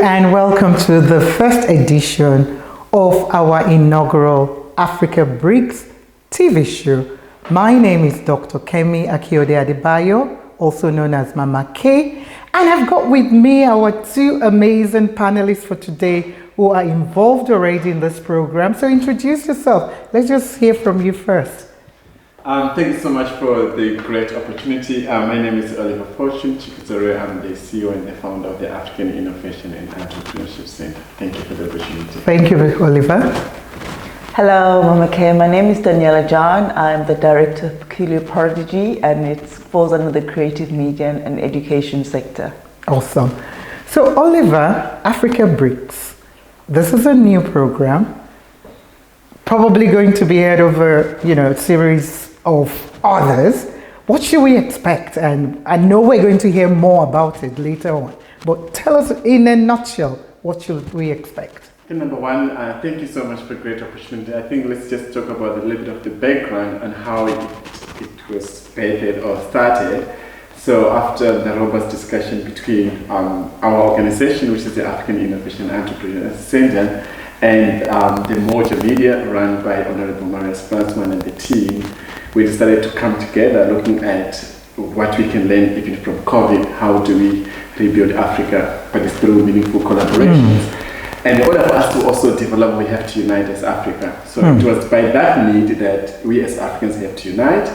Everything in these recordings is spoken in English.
and welcome to the first edition of our inaugural Africa Brics TV show. My name is Dr. Kemi Ayiyode-Adebayo, also known as Mama K, and I've got with me our two amazing panelists for today who are involved already in this program. So introduce yourself. Let's just hear from you first. Thank you so much for the great opportunity. My name is Oliver Fortune Chikodzore. I'm the CEO and the founder of the African Innovation and Entrepreneurship Center. Thank you for the opportunity. Thank you, Oliver. Hello, Mama K. My name is Daniella Djan. I'm the director of Peculiar Prodigy, and it falls under the creative media and education sector. Awesome. So, Oliver, Africa Brics. This is a new program, probably going to be heard over, a series of others. What should we expect? And I know we're going to hear more about it later on, but tell us in a nutshell, what should we expect? Number one, thank you so much for a great opportunity. I think let's just talk about a little bit of the background and how it was created or started. So after the robust discussion between our organization, which is the African Innovation and Entrepreneurship Center, and the Moja Media run by Honorable Marius Fransman and the team, we decided to come together looking at what we can learn even from COVID. How do we rebuild Africa? But it's through meaningful collaborations. And in order for us to also develop, we have to unite as Africa. So it was by that need that we as Africans have to unite,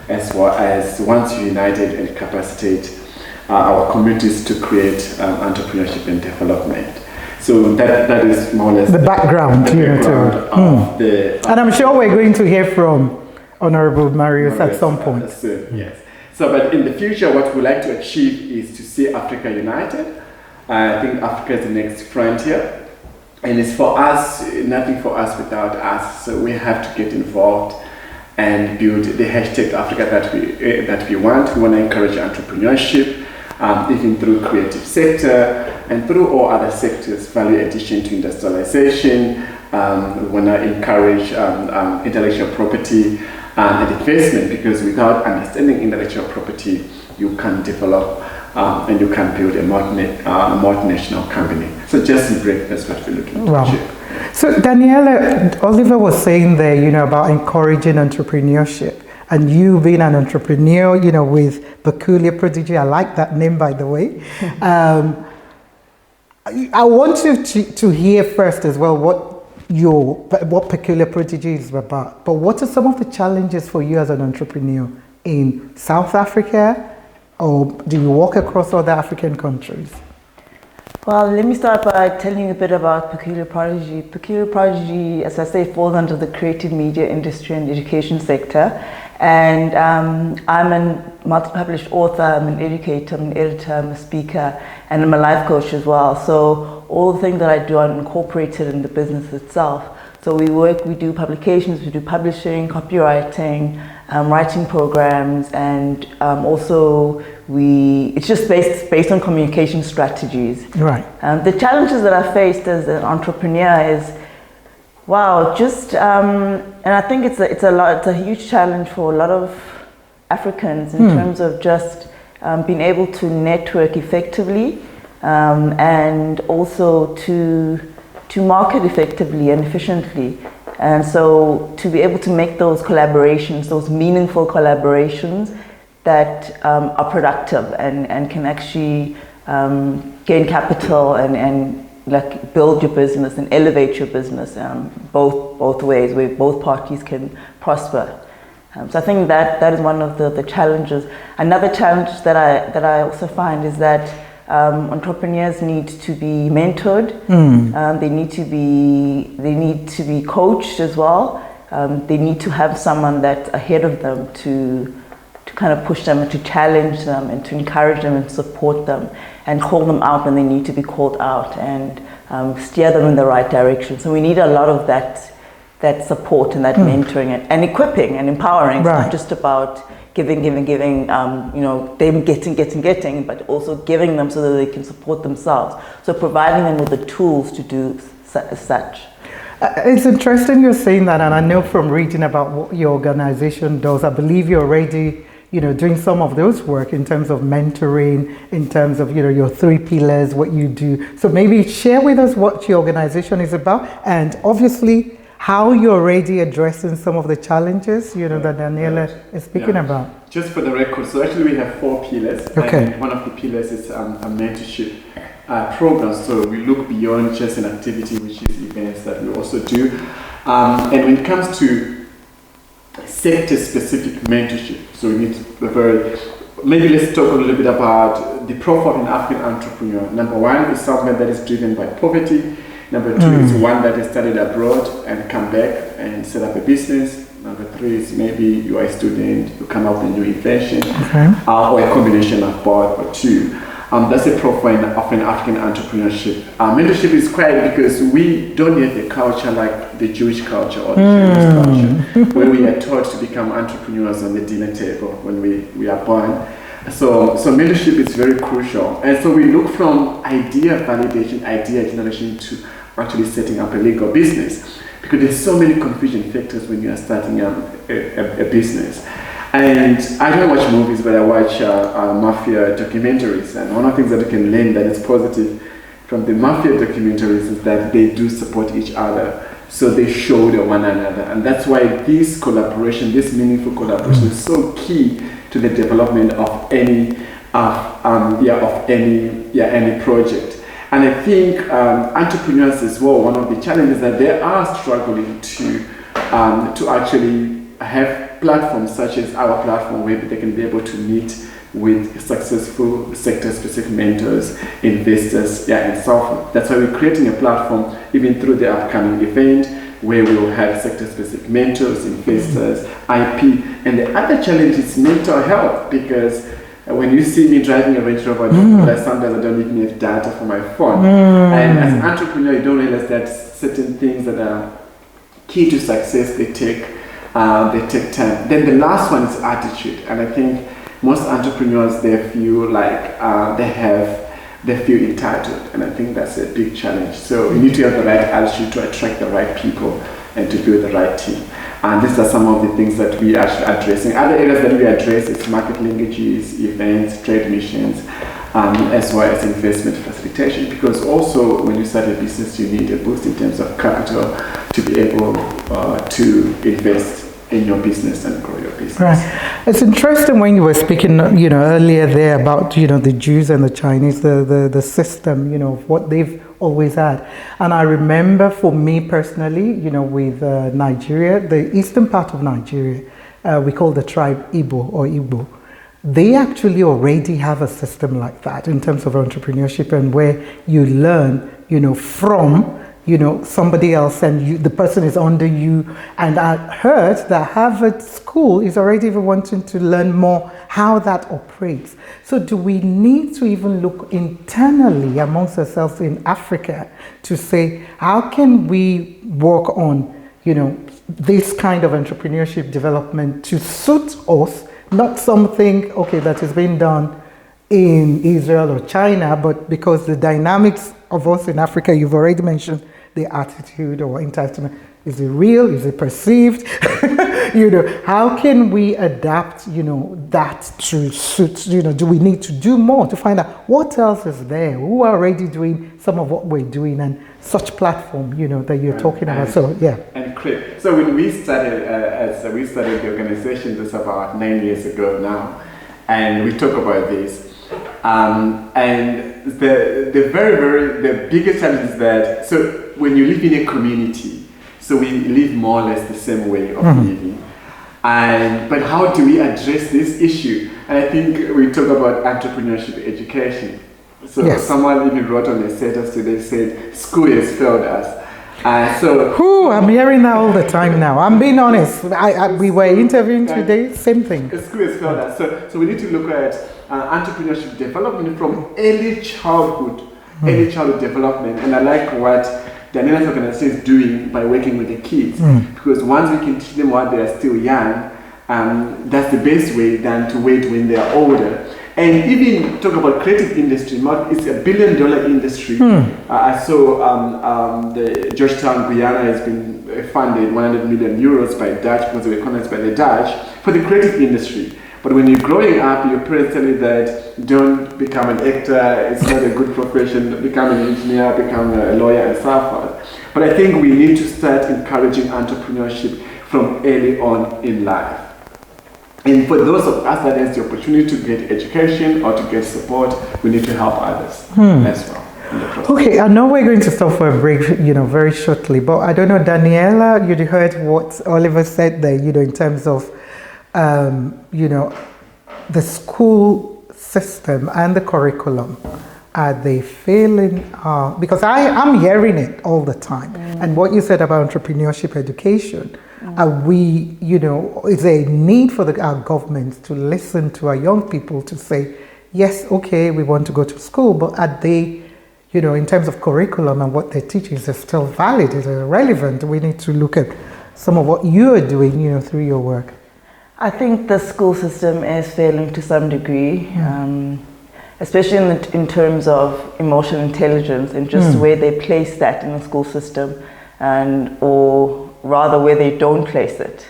as well as once you united and capacitate our communities to create entrepreneurship and development. So that is more or less the background, of the... and I'm sure we're going to hear from Honorable Marius at some point. Yes. So, but in the future, what we like to achieve is to see Africa united. I think Africa is the next frontier. And it's for us, nothing for us without us. So we have to get involved and build the hashtag Africa that we want. We want to encourage entrepreneurship, even through creative sector and through all other sectors, value addition to industrialization. We want to encourage intellectual property and investment, because without understanding intellectual property, you can't develop and you can't build a multinational company. So just in brief, that's what we're looking to achieve. So Daniella, Oliver was saying there, about encouraging entrepreneurship, and you being an entrepreneur, with Peculiar Prodigy. I like that name, by the way. I want you to hear first as well what Peculiar Prodigy is about. But what are some of the challenges for you as an entrepreneur in South Africa, or do you walk across other African countries? Well, let me start by telling you a bit about Peculiar Prodigy. Peculiar Prodigy, as I say, falls under the creative media industry and education sector. And I'm a multi-published author, I'm an educator, I'm an editor, I'm a speaker, and I'm a life coach as well. So all the things that I do are incorporated in the business itself. So we do publications, we do publishing, copywriting, writing programs, and also it's just based on communication strategies. Right. The challenges that I faced as an entrepreneur is, and I think it's a huge challenge for a lot of Africans in terms of just being able to network effectively and also to market effectively and efficiently. And so to be able to make those collaborations, those meaningful collaborations that are productive and can actually gain capital and like build your business and elevate your business both ways, where both parties can prosper. So I think that is one of the challenges. Another challenge that I also find is that entrepreneurs need to be mentored. They need to be coached as well. They need to have someone that's ahead of them to kind of push them and to challenge them and to encourage them and support them and call them out when they need to be called out and steer them in the right direction. So we need a lot of that support and that mentoring and equipping and empowering. It's not just about giving, them getting, but also giving them so that they can support themselves. So providing them with the tools to do such. It's interesting you're saying that, and I know from reading about what your organization does, I believe you're already doing some of those work in terms of mentoring, in terms of, your 3 pillars, what you do. So maybe share with us what your organization is about, and obviously how you're already addressing some of the challenges, that Daniella is speaking about. Just for the record, so actually we have 4 pillars. Okay. And one of the pillars is a mentorship program. So we look beyond just an activity, which is events that we also do. And when it comes to sector-specific mentorship, so we need maybe let's talk a little bit about the profile of an African entrepreneur. Number 1 is someone that is driven by poverty. Number 2 is one that has studied abroad and come back and set up a business. Number 3 is maybe you are a student, you come up with a new invention, or a combination of both or 2. That's a profile of an African entrepreneurship. Mentorship is quite because we don't have a culture like the Jewish culture or the Chinese culture, where we are taught to become entrepreneurs on the dinner table when we are born. So mentorship is very crucial. And so we look from idea validation, idea generation to actually setting up a legal business, because there's so many confusion factors when you are starting a business. And I don't watch movies, but I watch mafia documentaries, and one of the things that you can learn that is positive from the mafia documentaries is that they do support each other, so they shoulder one another, and that's why this collaboration, this meaningful collaboration, is so key to the development of any any project. And I think entrepreneurs as well, one of the challenges that they are struggling to actually have platforms such as our platform, where they can be able to meet with successful sector-specific mentors, investors, and so forth. That's why we're creating a platform even through the upcoming event, where we will have sector-specific mentors, investors, IP. And the other challenge is mental health, because when you see me driving a Range Rover, sometimes I don't even have data for my phone. And as an entrepreneur, you don't realize that certain things that are key to success, they take time. Then the last one is attitude, and I think most entrepreneurs, they feel like they feel entitled, and I think that's a big challenge. So you need to have the right attitude to attract the right people and to build the right team. And these are some of the things that we are addressing. Other areas that we address is market linkages, events, trade missions, as well as investment facilitation, because also when you start a business, you need a boost in terms of capital to be able to invest in your business and grow your business. Right. It's interesting when you were speaking, earlier there about, the Jews and the Chinese, the system, of what they've always had. And I remember for me personally, with Nigeria, the eastern part of Nigeria, we call the tribe Igbo. They actually already have a system like that in terms of entrepreneurship, and where you learn, from somebody else, and the person is under you. And I heard that Harvard School is already even wanting to learn more how that operates. So do we need to even look internally amongst ourselves in Africa to say, how can we work on, this kind of entrepreneurship development to suit us, not something, that is being done in Israel or China, but because the dynamics of us in Africa, you've already mentioned the attitude or entitlement. Is it real? Is it perceived? How can we adapt, that to suit, do we need to do more to find out what else is there? Who are already doing some of what we're doing, and such platform, that you're talking about. So, yeah. And great. So when we started, the organization just about 9 years ago now, and we talk about this. And the biggest challenge is that, so when you live in a community, so we live more or less the same way of living. But how do we address this issue? And I think we talk about entrepreneurship education. So someone even wrote on the status today, said, school has failed us. I'm hearing that all the time now. I'm being honest. We were interviewing today, same thing. School has failed us. So we need to look at entrepreneurship development from early childhood development. And I like what Daniella's organization is doing by working with the kids, because once we can teach them while they are still young, that's the best way than to wait when they are older. And even talk about creative industry, it's $1 billion industry. I saw the Georgetown, Guyana has been funded 100 million euros by Dutch, because they were economized by the Dutch, for the creative industry. But when you're growing up, your parents tell you that don't become an actor, it's not a good profession, become an engineer, become a lawyer, and so forth. But I think we need to start encouraging entrepreneurship from early on in life. And for those of us that has the opportunity to get education or to get support, we need to help others as well. Okay, I know we're going to stop for a break, very shortly, but I don't know, Daniella, you heard what Oliver said there, in terms of, the school system and the curriculum. Are they failing? Because I'm hearing it all the time. And what you said about entrepreneurship education, are we, is there a need for our governments to listen to our young people to say, yes, okay, we want to go to school, but are they, in terms of curriculum and what they're teaching, is it still valid? Is it relevant? We need to look at some of what you are doing, through your work. I think the school system is failing to some degree, especially in terms of emotional intelligence and just where they place that in the school system, or rather where they don't place it.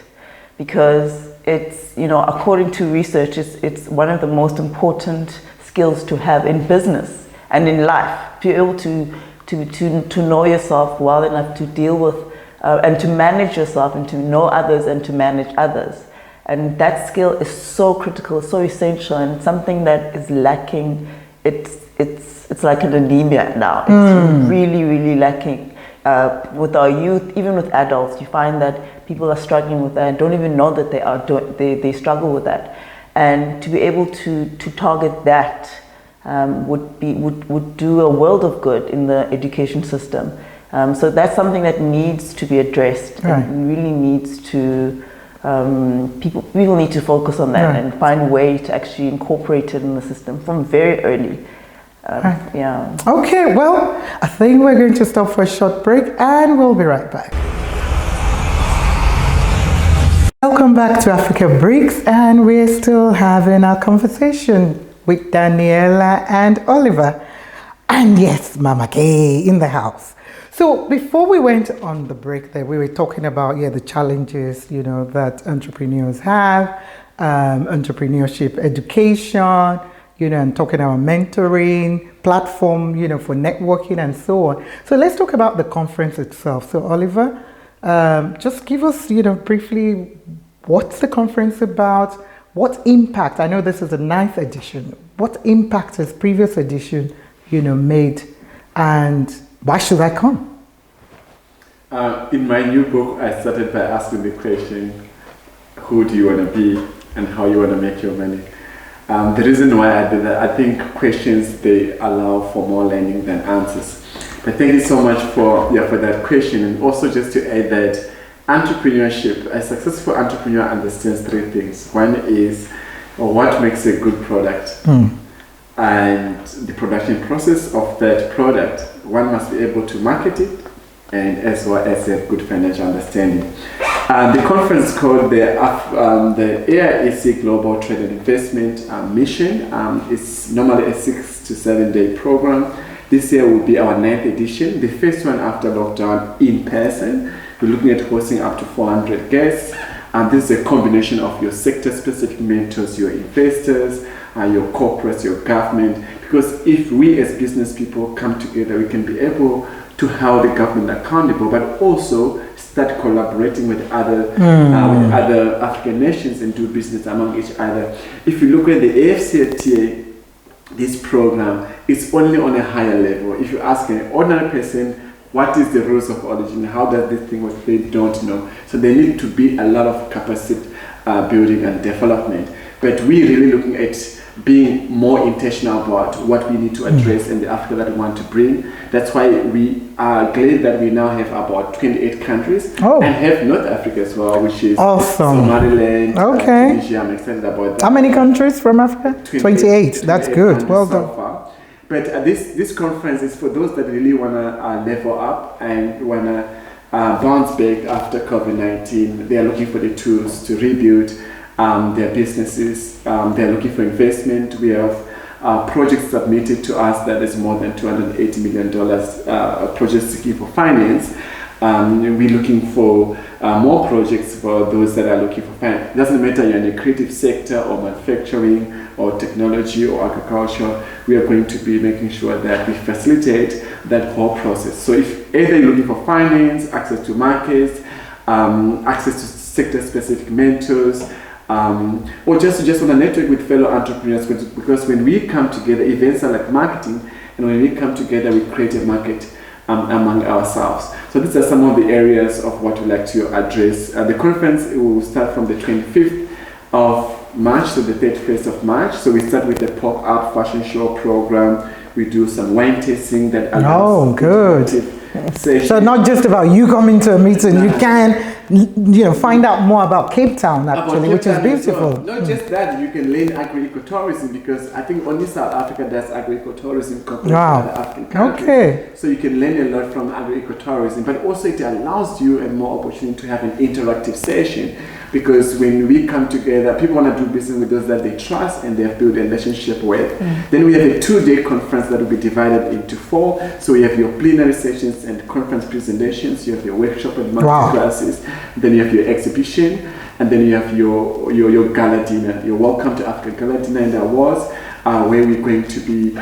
Because it's, according to research, it's one of the most important skills to have in business and in life, to be able to know yourself well enough to deal with and to manage yourself and to know others and to manage others. And that skill is so critical, so essential, and something that is lacking. It's like an anemia now. It's really, really lacking. With our youth, even with adults, you find that people are struggling with that, don't even know that they struggle with that. And to be able to target that would do a world of good in the education system. So that's something that needs to be addressed. Right. And really needs to. People need to focus on that and find a way to actually incorporate it in the system from very early. Yeah. Okay, well, I think we're going to stop for a short break and we'll be right back. Welcome back to Africa Brics, and we're still having our conversation with Daniella and Oliver. And yes, Mama K in the house. So before we went on the break there, we were talking about, the challenges, that entrepreneurs have, entrepreneurship education, and talking about mentoring, platform, for networking and so on. So let's talk about the conference itself. So Oliver, just give us, briefly, what's the conference about? What impact, I know this is the 9th edition, what impact has previous edition, made, and why should I come? In my new book, I started by asking the question, who do you want to be and how you want to make your money? The reason why I did that, I think questions, they allow for more learning than answers. But thank you so much for that question. And also just to add that entrepreneurship, a successful entrepreneur understands 3 things. One is what makes a good product and the production process of that product. One must be able to market it and as well as have good financial understanding. The conference called the AIEC Global Trade and Investment Mission. It's normally a 6 to 7 day program. This year will be our 9th edition, the first one after lockdown in person. We're looking at hosting up to 400 guests. And this is a combination of your sector-specific mentors, your investors, your corporates, your government. Because if we as business people come together, we can be able to hold the government accountable, but also start collaborating with other African nations and do business among each other. If you look at the AFCFTA, this program is only on a higher level. If you ask an ordinary person, what is the rules of origin? How does this thing work? They don't know. So there need to be a lot of capacity building and development. But we're really looking at being more intentional about what we need to address in the Africa that we want to bring. That's why we are glad that we now have about 28 countries and have North Africa as well, which is awesome. Somaliland, Tunisia. I'm excited about that. How many countries from Africa? 28. That's good. Well done. So far. But this conference is for those that really want to level up and want to bounce back after COVID-19. They are looking for the tools to rebuild their businesses. They're looking for investment. We have projects submitted to us that is more than $280 million projects seeking for finance. We're looking for more projects for those that are looking for finance. It doesn't matter you're in the creative sector or manufacturing or technology or agriculture, we are going to be making sure that we facilitate that whole process. So if either you're looking for finance, access to markets, access to sector-specific mentors, or just want to network with fellow entrepreneurs, because when we come together, events are like marketing, and when we come together, we create a market among ourselves. So these are some of the areas of what we'd like to address. The conference will start from the 25th of March to the 31st of March. So we start with the pop-up fashion show program. We do some wine tasting that Oh, good. So not just about you coming to a meeting, you can find out more about Cape Town actually, which is beautiful. Well. Not just that, you can learn agri-ecotourism, because I think only South Africa does agri-ecotourism compared to other African countries. Okay. So you can learn a lot from agri-ecotourism, but also it allows you a more opportunity to have an interactive session, because when we come together, people want to do business with those that they trust and they have built a relationship with. Then we have a 2-day conference that will be divided into 4. So you have your plenary sessions and conference presentations, you have your workshop and master classes, then you have your exhibition, and then you have your gala dinner, your Welcome to Africa Gala Dinner and Awards, where we're going to be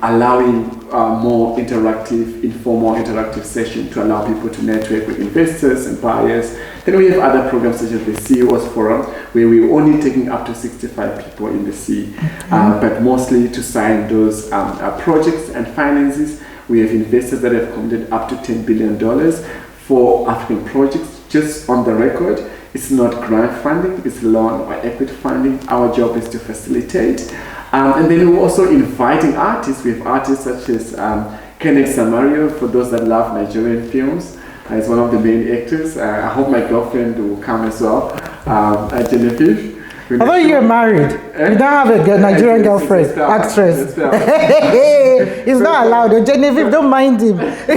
allowing more informal interactive session to allow people to network with investors and buyers. Then we have other programs such as the CEOs Forum, where we're only taking up to 65 people in the C, but mostly to sign those projects and finances. We have investors that have committed up to $10 billion for African projects. Just on the record, it's not grant funding, it's loan or equity funding. Our job is to facilitate. And then we're also inviting artists. We have artists such as Kenneth Samario, for those that love Nigerian films. He's one of the main actors. I hope my girlfriend will come as well, Genevieve. I thought you were married. You don't have a Nigerian girlfriend, actress. He's not allowed. Genevieve, don't mind him. But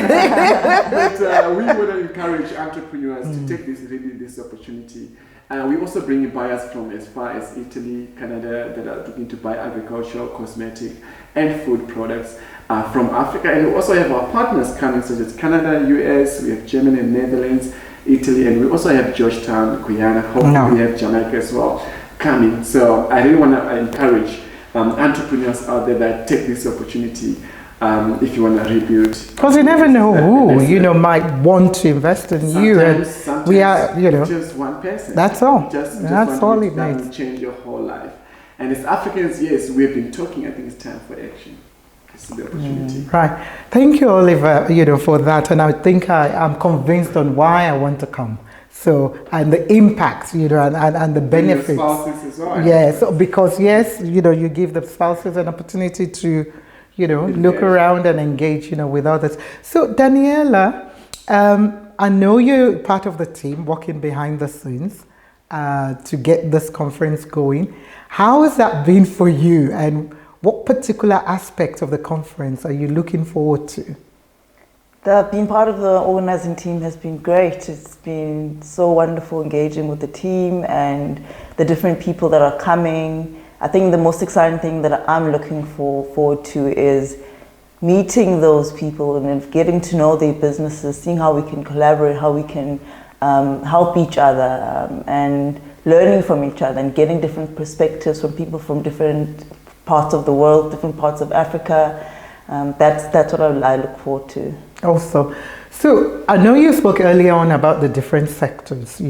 we want to encourage entrepreneurs to take this opportunity. We also bring in buyers from as far as Italy, Canada, that are looking to buy agricultural, cosmetic, and food products from Africa. And we also have our partners coming, such as Canada, US, we have Germany and Netherlands, Italy, and we also have Georgetown, Guyana, hopefully we have Jamaica as well coming. So I really want to encourage entrepreneurs out there that take this opportunity if you want to rebuild. Because you never know who might want to invest in you, and we are just one person. That's all. That's all it needs. To change your whole life. And as Africans, yes, we've been talking. I think it's time for action. This is the opportunity. Right. Thank you, Oliver. For that, and I think I'm convinced on why I want to come. So, and the impact, and the benefits. And your spouses as well. Yeah. So because you give the spouses an opportunity to look around and engage, with others. So, Daniella, I know you're part of the team working behind the scenes to get this conference going. How has that been for you, and what particular aspects of the conference are you looking forward to? Being part of the organizing team has been great. It's been so wonderful engaging with the team and the different people that are coming. I think the most exciting thing that I'm looking forward to is meeting those people and then getting to know their businesses, seeing how we can collaborate, how we can help each other, and learning from each other and getting different perspectives from people from different parts of the world, different parts of Africa. That's what I look forward to. Awesome. So I know you spoke earlier on about the different sectors,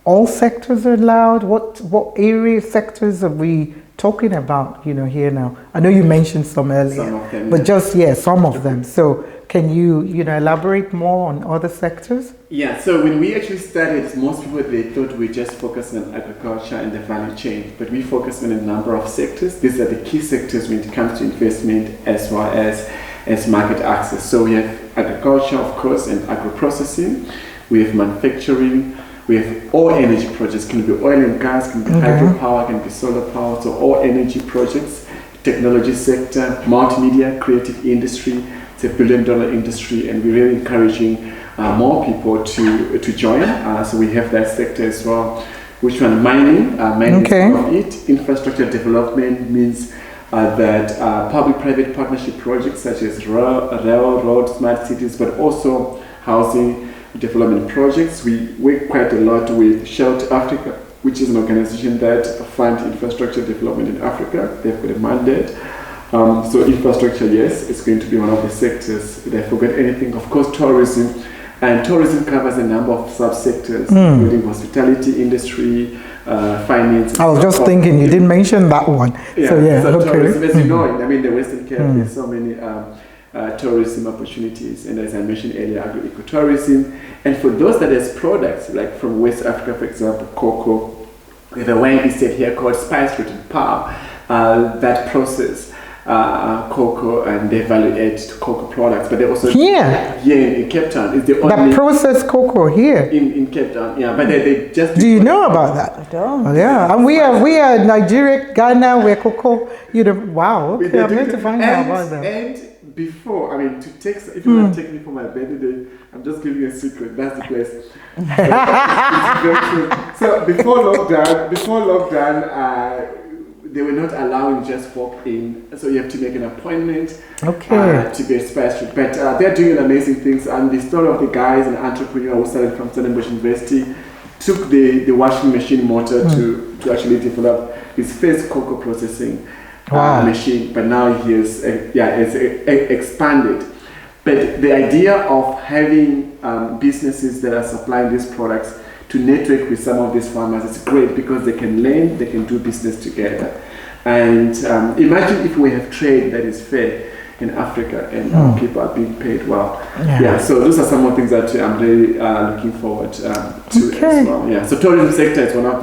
all sectors are allowed. What area sectors are we talking about, here now? I know you mentioned some earlier, some of them, but just, some of them. So can you, elaborate more on other sectors? Yeah, so when we actually started, most people, they thought we just focused on agriculture and the value chain, but we focus on a number of sectors. These are the key sectors when it comes to investment as well as market access. So we have agriculture, of course, and agro-processing. We have manufacturing. We have all energy projects. Can be oil and gas, can be hydropower, can be solar power. So all energy projects, technology sector, multimedia, creative industry. It's a $1 billion industry, and we're really encouraging more people to join. So we have that sector as well. Which one? Mining. Mining is part of it. Infrastructure development means that public-private partnership projects such as rail, road, smart cities, but also housing development projects. We work quite a lot with Shelter Africa, which is an organization that funds infrastructure development in Africa. They've got a mandate. So infrastructure, yes, it's going to be one of the sectors. Did I forget anything? Of course, tourism. And tourism covers a number of subsectors, including hospitality industry, finance. I was just thinking, you didn't mention that one. Yeah, so okay. Tourism, as you know, I mean, the Western Cape, there's so many tourism opportunities. And as I mentioned earlier, agro-ecotourism. And for those that has products, like from West Africa, for example, cocoa, we have a wine estate here called Spice Root and Palm, that process cocoa and they value add to cocoa products, but they also here in Cape Town is the only that processed cocoa here in Cape Town. Yeah, but they just do you know about that? I don't. Oh, yeah, and we are Nigeria, Ghana, where cocoa. Wow. Okay, I'm going to find out about that. And before, I mean, to take if you want to take me for my birthday, I'm just giving you a secret. That's the place. It's very true. So before lockdown. They were not allowing just walk in, so you have to make an appointment to be a Spice Root. But they're doing amazing things. And the story of the guys, an entrepreneur who started from Stellenbosch University, took the washing machine motor to actually develop his first cocoa processing machine. But now he has expanded. But the idea of having businesses that are supplying these products to network with some of these farmers is great because they can learn, they can do business together. And imagine if we have trade that is fair in Africa and our people are being paid well. So those are some of the things that I'm really looking forward to as well. Yeah, so tourism sector is one of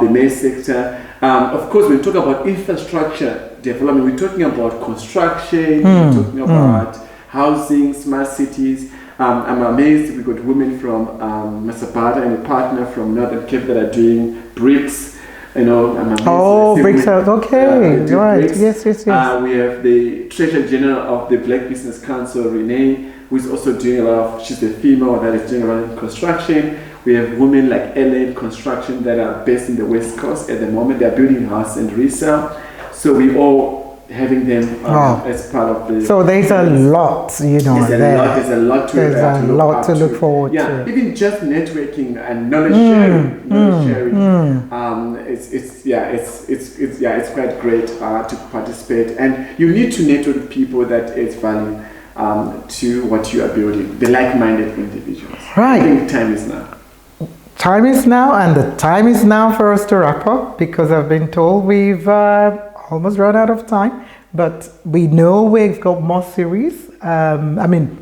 the main sector. Of course, when we talk about infrastructure development, we're talking about construction, we're talking about housing, smart cities. I'm amazed we got women from Massachusetts and a partner from Northern Cape that are doing bricks. I'm amazed. Oh, bricks out. Okay, right. Bricks. Yes. We have the Treasurer General of the Black Business Council, Renee, who is also doing a lot of. She's a female that is doing a lot of construction. We have women like Ellen Construction that are based in the West Coast at the moment. They are building house and resale. So we all having them as part of the. So there's a lot, There's a lot to look forward to. Yeah, even just networking and knowledge sharing. It's quite great to participate, and you need to network with people that adds value to what you are building. The like-minded individuals. Right. I think time is now. Time is now, and the time is now for us to wrap up because I've been told we've almost run out of time, but we know we've got more series,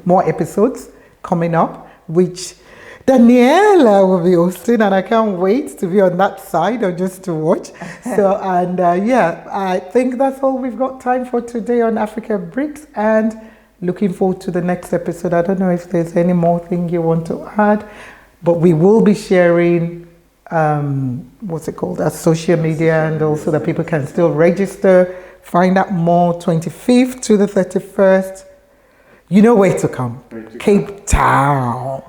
more episodes coming up, which Daniella will be hosting, and I can't wait to be on that side or just to watch. So, I think that's all we've got time for today on Africa Brics, and looking forward to the next episode. I don't know if there's any more thing you want to add, but we will be sharing our social media, and also that people can still register, find out more. 25th to the 31st, you know where to come. Cape Town.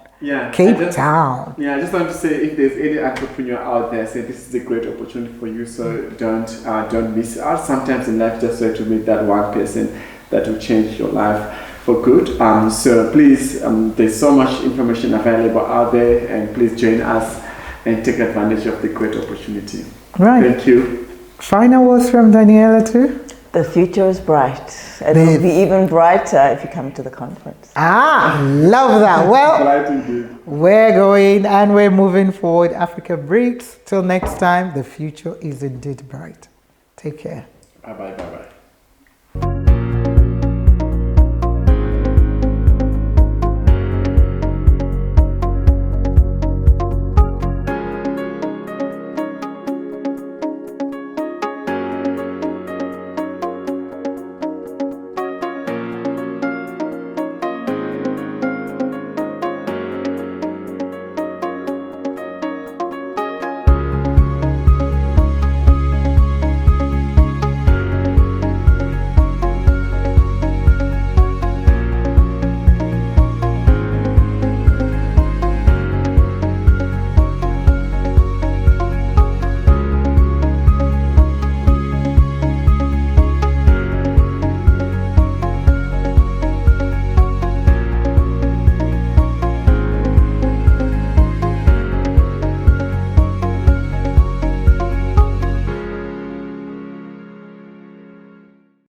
Cape Town. I just want to say, if there's any entrepreneur out there, say this is a great opportunity for you, so don't miss out. Sometimes in life, just try to meet that one person that will change your life for good. So please, there's so much information available out there, and please join us and take advantage of the great opportunity. Right. Thank you. Final words from Daniella too. The future is bright. It will be even brighter if you come to the conference. Love that. Well, Bright indeed. we're going and we're moving forward. Africa Brics. Till next time, the future is indeed bright. Take care. Bye-bye.